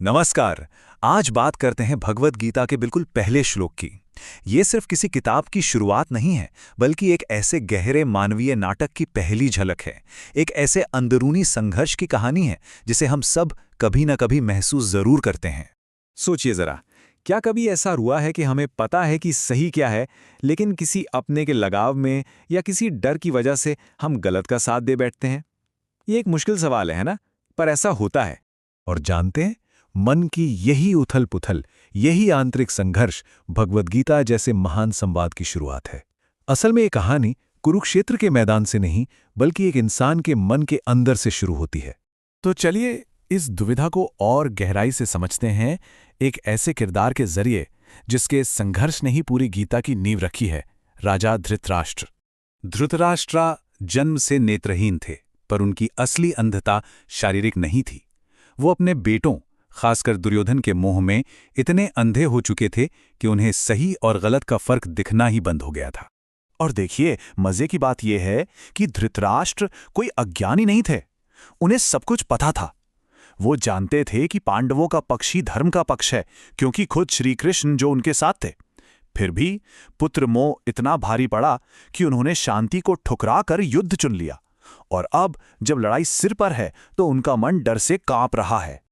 नमस्कार। आज बात करते हैं भगवद गीता के बिल्कुल पहले श्लोक की। ये सिर्फ किसी किताब की शुरुआत नहीं है, बल्कि एक ऐसे गहरे मानवीय नाटक की पहली झलक है। एक ऐसे अंदरूनी संघर्ष की कहानी है जिसे हम सब कभी न कभी महसूस जरूर करते हैं। सोचिए जरा, क्या कभी ऐसा हुआ है कि हमें पता है कि सही क्या है, लेकिन किसी अपने के लगाव में या किसी डर की वजह से हम गलत का साथ दे बैठते हैं? ये एक मुश्किल सवाल है ना? पर ऐसा होता है। और जानते हैं, मन की यही उथल-पुथल, यही आंतरिक संघर्ष भगवद गीता जैसे महान संवाद की शुरुआत है। असल में ये कहानी कुरुक्षेत्र के मैदान से नहीं, बल्कि एक इंसान के मन के अंदर से शुरू होती है। तो चलिए इस दुविधा को और गहराई से समझते हैं, एक ऐसे किरदार के जरिए जिसके संघर्ष ने ही पूरी गीता की नींव रखी है, राजा धृतराष्ट्र। धृतराष्ट्र जन्म से नेत्रहीन थे, पर उनकी असली अंधता शारीरिक नहीं थी। वो अपने बेटों, खासकर दुर्योधन के मोह में इतने अंधे हो चुके थे कि उन्हें सही और गलत का फर्क दिखना ही बंद हो गया था। और देखिए, मजे की बात यह है कि धृतराष्ट्र कोई अज्ञानी नहीं थे। उन्हें सब कुछ पता था। वो जानते थे कि पांडवों का पक्ष ही धर्म का पक्ष है, क्योंकि खुद श्री कृष्ण जो उनके साथ थे। फिर भी पुत्र मोह इतना भारी पड़ा कि उन्होंने शांति को ठुकरा कर युद्ध चुन लिया। और अब जब लड़ाई सिर पर है तो उनका मन डर से कांप रहा है।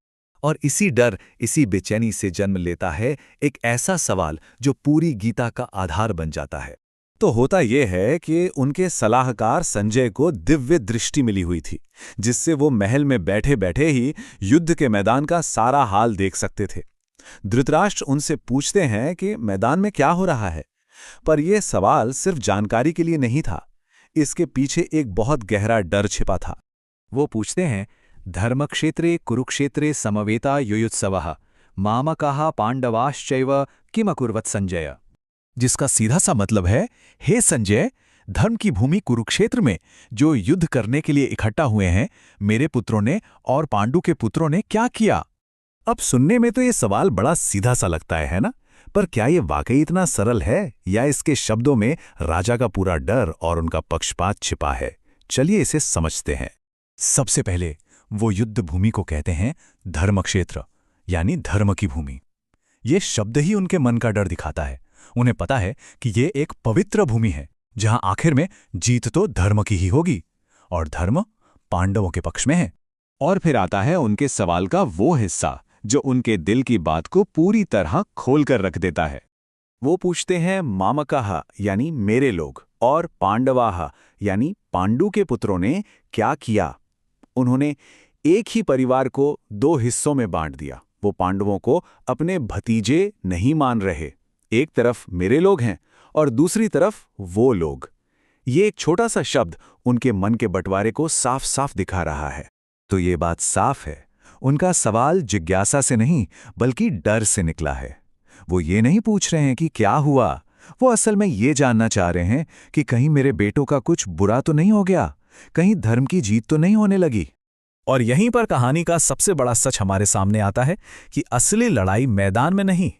और इसी डर, इसी बेचैनी से जन्म लेता है एक ऐसा सवाल जो पूरी गीता का आधार बन जाता है। तो होता यह है कि उनके सलाहकार संजय को दिव्य दृष्टि मिली हुई थी, जिससे वो महल में बैठे बैठे ही युद्ध के मैदान का सारा हाल देख सकते थे। धृतराष्ट्र उनसे पूछते हैं कि मैदान में क्या हो रहा है। पर यह सवाल सिर्फ जानकारी के लिए नहीं था, इसके पीछे एक बहुत गहरा डर छिपा था। वो पूछते हैं, धर्मक्षेत्रे कुरुक्षेत्रे समवेता युयुत्सवः मामकाः पांडवाश्चैव किम अकुर्वत संजय। जिसका सीधा सा मतलब है, हे संजय, धर्म की भूमि कुरुक्षेत्र में जो युद्ध करने के लिए इकट्ठा हुए हैं, मेरे पुत्रों ने और पांडु के पुत्रों ने क्या किया? अब सुनने में तो ये सवाल बड़ा सीधा सा लगता है ना? पर क्या ये वाकई इतना सरल है, या इसके शब्दों में राजा का पूरा डर और उनका पक्षपात छिपा है? चलिए इसे समझते हैं। सबसे पहले वो युद्ध भूमि को कहते हैं धर्मक्षेत्र, यानी धर्म की भूमि। ये शब्द ही उनके मन का डर दिखाता है। उन्हें पता है कि ये एक पवित्र भूमि है, जहां आखिर में जीत तो धर्म की ही होगी, और धर्म पांडवों के पक्ष में है। और फिर आता है उनके सवाल का वो हिस्सा जो उनके दिल की बात को पूरी तरह खोलकर रख देता है। वो पूछते हैं, मामकाः यानी मेरे लोग, और पांडवाः यानी पांडु के पुत्रों ने क्या किया? उन्होंने एक ही परिवार को दो हिस्सों में बांट दिया। वो पांडवों को अपने भतीजे नहीं मान रहे। एक तरफ मेरे लोग हैं और दूसरी तरफ वो लोग। ये एक छोटा सा शब्द उनके मन के बंटवारे को साफ साफ दिखा रहा है। तो ये बात साफ है, उनका सवाल जिज्ञासा से नहीं, बल्कि डर से निकला है। वो ये नहीं पूछ रहे हैं कि क्या हुआ, वो असल में ये जानना चाह रहे हैं कि कहीं मेरे बेटों का कुछ बुरा तो नहीं हो गया, कहीं धर्म की जीत तो नहीं होने लगी। और यहीं पर कहानी का सबसे बड़ा सच हमारे सामने आता है कि असली लड़ाई मैदान में नहीं,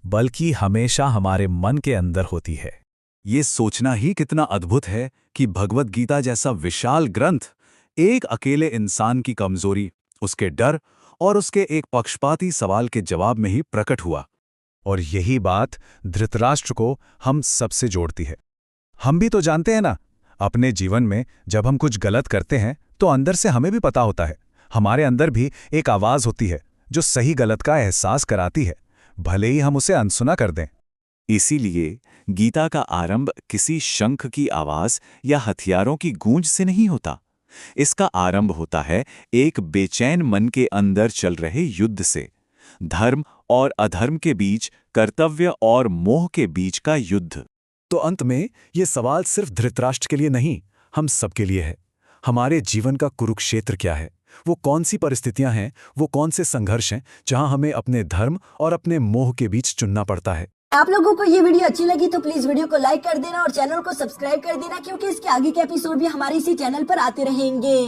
बल्कि हमेशा हमारे मन के अंदर होती है। ये सोचना ही कितना अद्भुत है कि भगवद गीता जैसा विशाल ग्रंथ एक अकेले इंसान की कमजोरी, उसके डर और उसके एक पक्षपाती सवाल के जवाब में ही प्रकट हुआ। और यही बात धृतराष्ट्र को हम सबसे जोड़ती है। हम भी तो जानते हैं ना, अपने जीवन में जब हम कुछ गलत करते हैं तो अंदर से हमें भी पता होता है, हमारे अंदर भी एक आवाज होती है जो सही गलत का एहसास कराती है, भले ही हम उसे अनसुना कर दें। इसीलिए गीता का आरंभ किसी शंख की आवाज या हथियारों की गूंज से नहीं होता। इसका आरंभ होता है एक बेचैन मन के अंदर चल रहे युद्ध से, धर्म और अधर्म के बीच, कर्तव्य और मोह के बीच का युद्ध। तो अंत में ये सवाल सिर्फ धृतराष्ट्र के लिए नहीं, हम सबके लिए है। हमारे जीवन का कुरुक्षेत्र क्या है? वो कौन सी परिस्थितियां हैं, वो कौन से संघर्ष हैं जहां हमें अपने धर्म और अपने मोह के बीच चुनना पड़ता है? आप लोगों को ये वीडियो अच्छी लगी तो प्लीज वीडियो को लाइक कर देना और चैनल को सब्सक्राइब कर देना, क्योंकि इसके आगे के एपिसोड भी हमारे इसी चैनल पर आते रहेंगे।